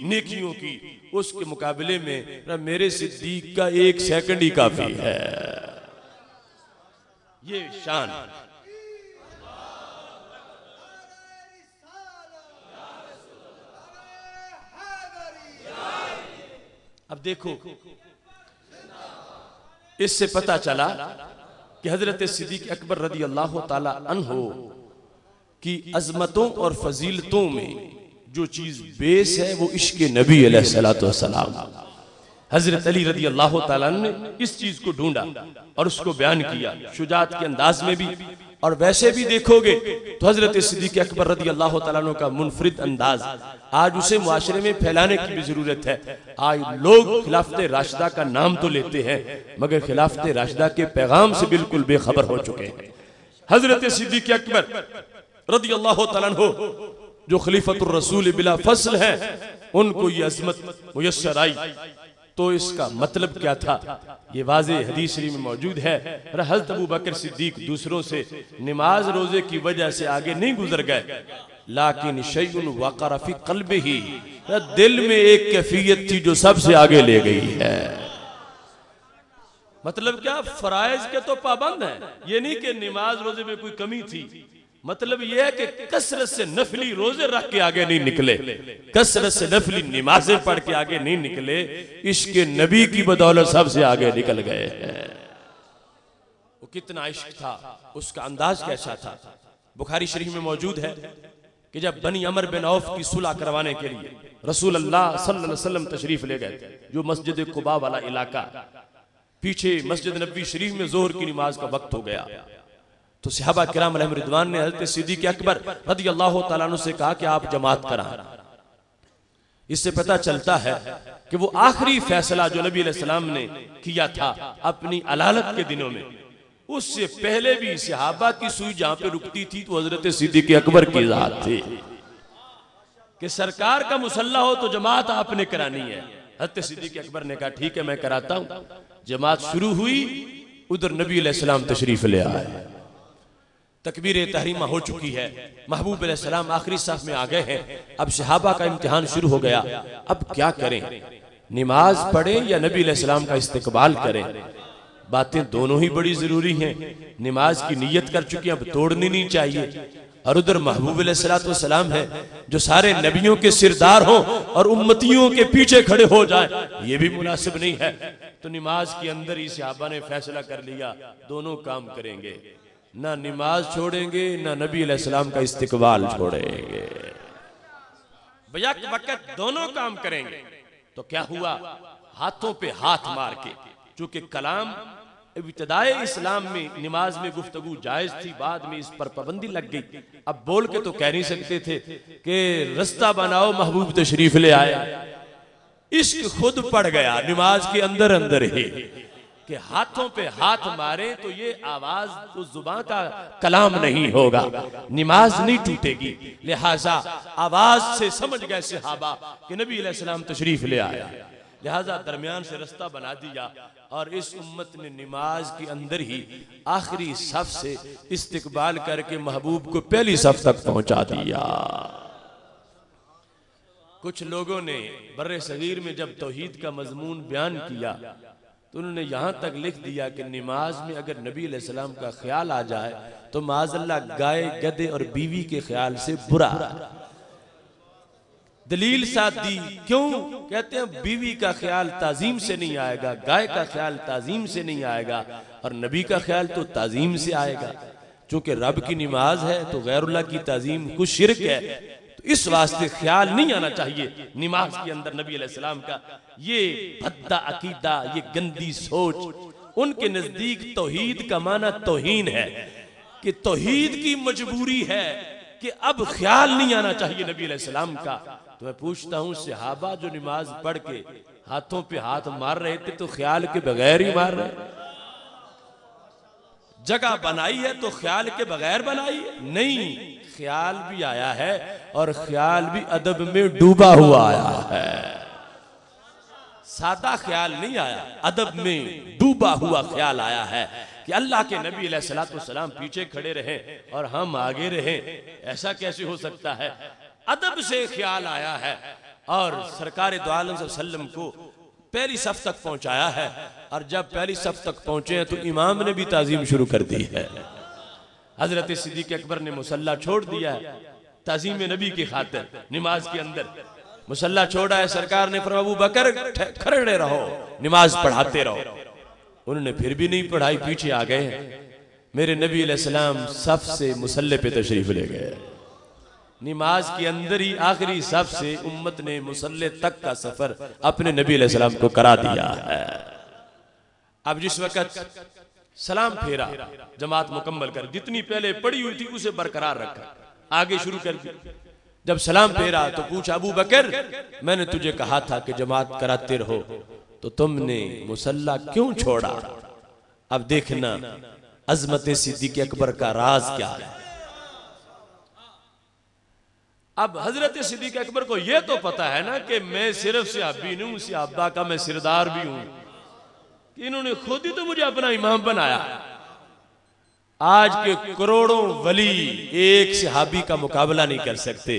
नेकियों की, उसके मुकाबले में मेरे सिद्दीक का 1 सेकंड ही काफी है। ये शान। अब देखो, इससे पता चला कि हजरत सिद्दीक अकबर रदी अल्लाह ताला अन्हो की अजमतों और फजीलतों में जो चीज बेस है वो इश्क नबी अलैहिस्सलातु वस्सलाम। हजरत अली रदी अल्लाह ताला ने इस चीज को ढूंढा और उसको बयान किया शुजात के अंदाज में भी, और वैसे भी देखोगे तो हजरत सिद्दीक अकबर रदी अल्लाह ताला अन्हु का मुनफरिद अंदाज आज उसे मुआशरे में फैलाने की भी जरूरत है। आज लोग खिलाफत राशिदा का नाम तो लेते हैं मगर खिलाफत राशिदा के पैगाम से बिल्कुल बेखबर हो चुके हैं। हजरत सिद्दीक अकबर रदी अल्लाह तआला अन्हु जो खलीफतुर रसूल बिला फस्ल है, उनको ये अजमत मुयस्सर आई। तो इसका मतलब क्या था, ये वाज़े हदीस शरीफ में मौजूद है। हज़रत अबू बकर सिद्दीक दूसरों से नमाज रोजे की वजह से आगे नहीं गुजर गए, लाकिन शैउन वक़रा फ़ी क़ल्बिही, दिल में एक कैफियत थी जो सबसे आगे ले गई है। मतलब क्या, फराइज के तो पाबंद है, ये नहीं कि नमाज रोजे में कोई कमी थी। मतलब यह है कि कसरत से नफली रोजे रख के आगे नहीं निकले, कसरत से नफली नमाजें पढ़ के आगे नहीं निकले, इश्क नबी की बदौलत सबसे आगे निकल गए हैं। वो कितना इश्क था, उसका अंदाज कैसा था। बुखारी शरीफ में मौजूद है कि जब बनी अमर बिन औफ की सुलह करवाने के लिए रसूल अल्लाह सल्लल्लाहु अलैहि वसल्लम तशरीफ ले गए थे, जो मस्जिद कुबा वाला इलाका, पीछे मस्जिद नबी शरीफ में जोहर की नमाज का वक्त हो गया, तो सहाबा किराम अलैहिम रिदवान ने हज़रत सिद्दीक अकबर रज़ी अल्लाह तआला अन्हु से कहा कि आप जमात कराएं। इससे पता चलता है कि वो आखिरी फैसला जो नबी अलैहि सलाम ने किया था अपनी अलालत के दिनों में, उससे पहले भी सहाबा की सुई जहां पे रुकती थी तो हज़रत सिद्दीक अकबर की जात थी कि सरकार का मुसल्ला हो तो जमात आपने करानी है। हज़रत सिद्दीक अकबर ने कहा ठीक है मैं कराता हूं। जमात शुरू हुई, उधर नबी अलैहि सलाम तशरीफ ले आए, तकबीर तहरीमा हो चुकी है, महबूब अलैहिस्सलाम आखिरी साफ में आ गए हैं। अब सहाबा का इम्तिहान शुरू हो गया, अब क्या करें, नमाज पढ़ें या नबी अलैहिस्सलाम का इस्तकबाल करें। बातें दोनों ही बड़ी जरूरी हैं। नमाज की नीयत कर चुकी, अब तोड़नी नहीं चाहिए, और उधर महबूब अलैहिस्सलाम है जो सारे नबियों के सिरदार हों और उम्मतियों के पीछे खड़े हो जाए, ये भी मुनासिब नहीं है। तो नमाज के अंदर ही सहाबा ने फैसला कर लिया दोनों काम करेंगे, ना नमाज छोड़ेंगे ना नबी अलैहिस्सलाम का इस्तकबाल छोड़ेंगे, बैक वक्त दोनों काम करेंगे। तो क्या हुआ, हाथों पे हाथ मार के, चूंकि कलाम इब्तिदाए इस्लाम में नमाज में गुफ्तगू जायज थी, बाद में इस पर पाबंदी लग गई। अब बोल के तो कह नहीं सकते थे कि रास्ता बनाओ महबूब तशरीफ ले आए, इश्क खुद पड़ गया नमाज के अंदर अंदर ही कि हाथों पे हाथ मारे तो ये आवाज तो जुबान का कलाम नहीं होगा, नमाज नहीं टूटेगी। लिहाजा आवाज से समझ गए सहाबा कि नबी अलैहिस्सलाम तशरीफ ले आया, लिहाजा दरमियान से रास्ता बना दिया और इस उम्मत ने नमाज के अंदर ही आखिरी सफ से इस्तकबाल करके महबूब को पहली सफ तक पहुंचा दिया। कुछ लोगों ने बर्रे सगीर में जब तौहीद का मजमून बयान किया तो उन्होंने यहां तक लिख दिया कि नमाज में अगर नबी अलैहिस्सलाम का ख्याल आ जाए तो माज़अल्लाह गाय गधे और बीवी के ख्याल से बुरा। दलील साथ दी, क्यों? कहते हैं बीवी का ख्याल ताजीम से नहीं आएगा, गाय का ख्याल ताजीम से नहीं आएगा, और नबी का ख्याल तो ताजीम से आएगा। चूंकि रब की नमाज है तो गैरुल्लाह की ताजीम कुछ शिरक है, तो इस वास्ते ख्याल नहीं आना चाहिए नमाज के अंदर नबी अलैहिस्सलाम का। ये भद्दा अकीदा, ये गंदी सोच, उनके नजदीक तौहीद का माना तौहीन है कि तौहीद की मजबूरी है कि अब ख्याल नहीं आना चाहिए नबी अलैहिस्सलाम का। तो मैं पूछता हूं, सहाबा जो नमाज पढ़ के हाथों पे हाथ मार रहे थे तो ख्याल के बगैर ही मार रहे? जगह बनाई है तो ख्याल के बगैर बनाई है? नहीं, ख्याल भी आया है और ख्याल भी अदब में डूबा हुआ आया है। सादा ख्याल नहीं आया, अदब में डूबा हुआ ख्याल आया है कि अल्लाह के नबी अलैहिस्सलाम पीछे खड़े रहे और हम आगे रहे। ऐसा कैसे हो सकता है? अदब से ख्याल आया है और सरकार दो आलम सल्लल्लाहु अलैहि वसल्लम को पहली सफ तक पहुंचाया है। और जब पहली सफ तक पहुंचे हैं तो इमाम ने भी ताजीम शुरू कर दी है। हजरत सिद्दीक अकबर ने मुसल्ला छोड़ दिया है ताजीम नबी की खातिर। नमाज के अंदर मुसल्ला छोड़ा है। सरकार ने फरमाया अबू बकर खड़े रहो, नमाज पढ़ाते रहो। उन्होंने फिर भी नहीं पढ़ाई, पीछे आ गए। मेरे नबी अलैहिस्सलाम सफ से मुसल्ले पे तशरीफ ले गए। नमाज के अंदर ही आखिरी सफ से उम्मत ने मुसल्ले तक का सफर अपने नबी अलैहिस्सलाम को करा दिया है। अब जिस वक्त सलाम फेरा, जमात मुकम्मल कर, जितनी पहले पड़ी हुई थी उसे बरकरार रखा, आगे शुरू कर दी। जब सलाम फेरा तो पूछा अबू बकर, मैंने तुझे कहा था कि जमात कराते रहो, तो तुमने मुसल्ला क्यों छोड़ा? अब देखना अजमत सिद्दीक अकबर का राज क्या है। अब हजरत सिद्दीक अकबर को यह तो पता है ना कि मैं सिर्फ सहाबी नहीं हूं, सहाबा का मैं सिरदार भी हूं। इन्होंने खुद ही तो मुझे अपना इमाम बनाया। आज के करोड़ों वली एक सहाबी का मुकाबला नहीं कर सकते,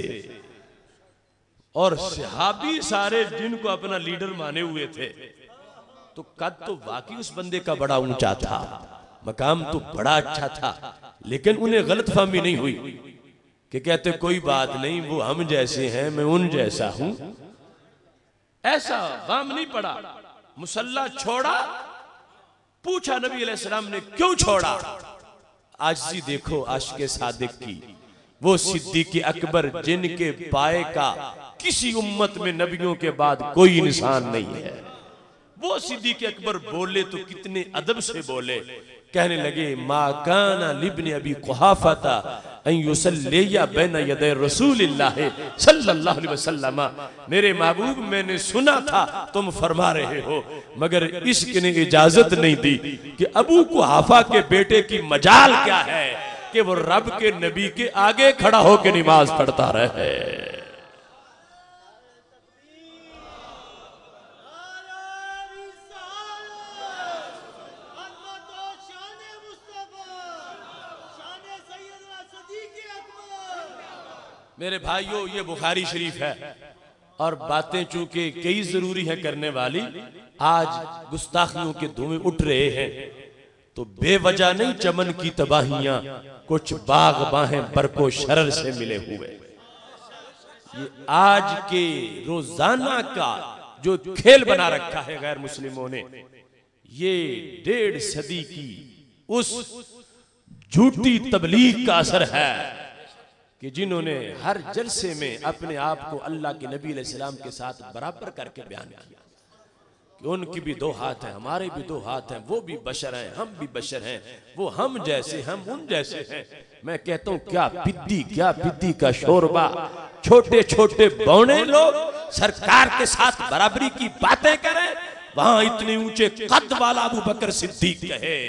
और सहाबी सारे जिनको अपना लीडर माने हुए थे, तो कद तो वाकई उस बंदे का बड़ा ऊंचा था, मकाम तो बड़ा अच्छा था। लेकिन उन्हें गलतफहमी नहीं हुई कि कहते कोई बात नहीं, वो हम जैसे हैं, मैं उन जैसा हूं। ऐसा गम नहीं पड़ा। मुसल्ला छोड़ा, पूछा नबी अलैहिस्सलाम ने क्यों छोड़ा? आजिज़ी देखो आशिक़े सादिक की, वो सिद्दीक़ अकबर जिनके पाए का किसी उम्मत में नबियों के बाद कोई इंसान नहीं है। वो सिद्दीक़ अकबर बोले तो कितने अदब से बोले। कहने लगे मा काना लिब्न अबी कुहाफता अन युसल्लिया बैना यदै रसूलिल्लाह सल्लल्लाहु अलैहि वसल्लम। मेरे महबूब, मैंने सुना था तुम फरमा रहे हो, मगर इश्क ने इजाजत नहीं दी कि अबू कुहाफा के बेटे की मजाल क्या है कि वो रब के नबी के आगे खड़ा होकर नमाज पढ़ता रहे। मेरे भाइयों, ये बुखारी शरीफ है, और बातें चूंकि कई जरूरी है करने वाली, आज गुस्ताखियों के धुएं उठ रहे हैं, तो बेवजह नहीं चमन की तबाहियां, कुछ बाग बाहें बरको शरर से मिले हुए। ये आज के रोजाना का जो खेल बना रखा है गैर मुस्लिमों ने, ये 1.5 सदी की उस झूठी तबलीग का असर है कि जिन्होंने हर जलसे में अपने आप को अल्लाह के नबी अलैहिस्सलाम के साथ बराबर करके बयान किया कि उनकी भी 2 हाथ हैं, हमारे भी 2 हाथ हैं, वो भी बशर हैं, हम भी बशर हैं, वो हम जैसे, हम उन जैसे हैं। मैं कहता हूं क्या पिद्दी का शोरबा, छोटे छोटे बौने लोग सरकार के साथ बराबरी की बातें करें, वहां इतने ऊंचे कद वाला अबू बकर सिद्दीक कहे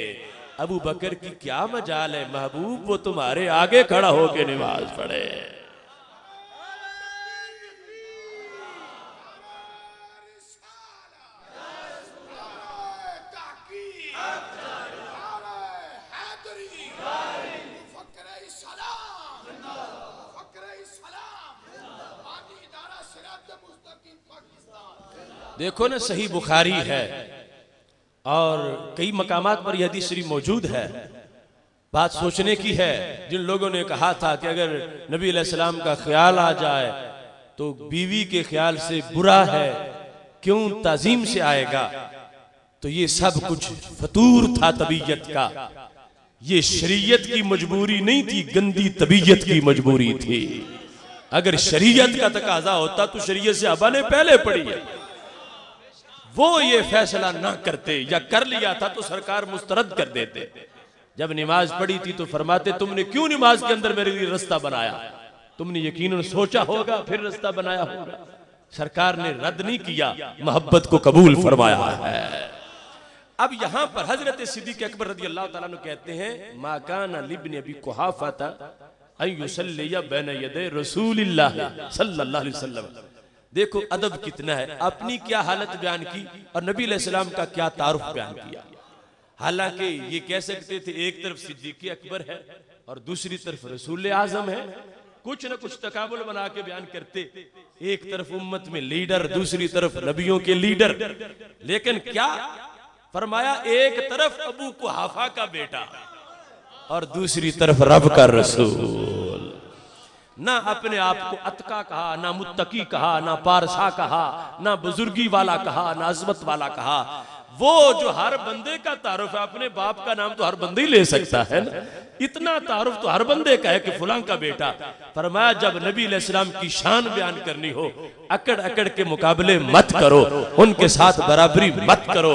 अबू बकर की क्या मजाल है महबूब, वो तुम्हारे आगे खड़ा होके नमाज पढ़े। देखो ना, सही बुखारी है और कई मकामात पर यह हदीस शरीफ मौजूद है। बात सोचने की है। जिन लोगों ने कहा था कि अगर नबी अलैहिस्सलाम का ख्याल आ जाए तो बीवी के ख्याल से बुरा है, क्यों ताजीम से आएगा, तो ये सब कुछ फतूर था तबीयत का। ये शरीयत की मजबूरी नहीं थी, गंदी तबीयत की मजबूरी थी। अगर शरीयत का तकाजा होता तो शरीयत से अबा ने पहले पढ़ी है, वो ये फैसला ना करते, या कर लिया था तो सरकार मुस्तरद कर देते। जब नमाज पढ़ी थी तो फरमाते तुमने क्यों नमाज के अंदर मेरे लिए रास्ता बनाया, तुमने यकीनन सोचा होगा फिर रास्ता बनाया होगा। सरकार ने रद्द नहीं किया, मोहब्बत को कबूल फरमाया है। अब यहां पर हजरत सिद्दीक अकबर रज़ियल्लाहु ताला अन्हु कहते हैं मा काना लिब्न अबी कुहाफा अन युसल्लिया बैन यदै रसूलिल्लाह सल्लल्लाहु अलैहि वसल्लम। देखो अदब कितना है, अपनी क्या हालत बयान की और नबी अलैहिस्सलाम का क्या तारुफ बयान किया। हालांकि ये कह सकते थे एक तरफ सिद्दीक अकबर है और दूसरी तरफ रसूल आजम है, कुछ न कुछ तकाबुल बना के बयान करते, एक तरफ उम्मत में लीडर, दूसरी तरफ नबियों के लीडर। लेकिन क्या फरमाया, एक तरफ अबू कुहाफा का बेटा और दूसरी तरफ रब का रसूल। ना अपने आप को अतका कहा, ना मुत्तकी कहा, ना पारसा कहा, ना बुजुर्गी वाला कहा, ना अजमत वाला कहा। वो जो हर बंदे का तारुफ है, अपने बाप का नाम तो हर बंदे ही ले सकता है ना, इतना तारुफ तो हर बंदे का है कि फुलां का बेटा। फरमाया जब नबी अलैहिस्सलाम की शान बयान करनी हो, अकड़ अकड़ के मुकाबले मत करो, उनके साथ बराबरी मत करो।